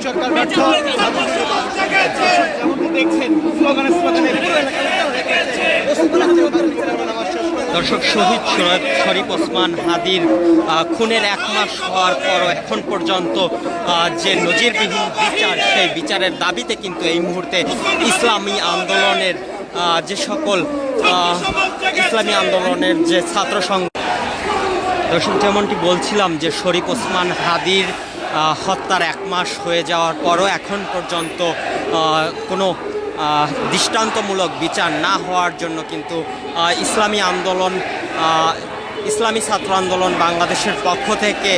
সরকার দেখছেন দর্শক, শহীদ শরীফ ওসমান হাদির খুনের 1 মাস হওয়ার পরও এখন পর্যন্ত যে নজিরবিহীন বিচার, সেই বিচারের দাবিতে কিন্তু এই মুহূর্তে ইসলামী আন্দোলনের যে সকল ইসলামী আন্দোলনের যে ছাত্র সংঘ, দর্শক যেমনটি বলছিলাম যে শরীফ ওসমান হাদির হত্যার 1 মাস হয়ে যাওয়ার পরও এখন পর্যন্ত কোনো দৃষ্টান্তমূলক বিচার না হওয়ার জন্য কিন্তু ইসলামী আন্দোলন, ইসলামী ছাত্র আন্দোলন বাংলাদেশের পক্ষ থেকে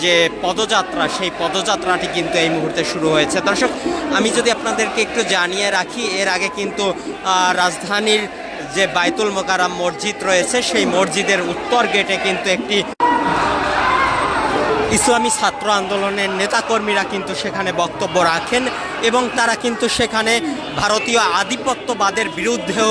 যে পদযাত্রা, সেই পদযাত্রাটি কিন্তু এই মুহূর্তে শুরু হয়েছে। দর্শক, আমি যদি আপনাদেরকে একটু জানিয়ে রাখি, এর আগে কিন্তু রাজধানীর যে বাইতুল মোকাররম মসজিদ রয়েছে, সেই মসজিদের উত্তর গেটে কিন্তু একটি ইসলামী ছাত্র আন্দোলনের নেতাকর্মীরা কিন্তু সেখানে বক্তব্য রাখেন এবং তারা কিন্তু সেখানে ভারতীয় আধিপত্যবাদের বিরুদ্ধেও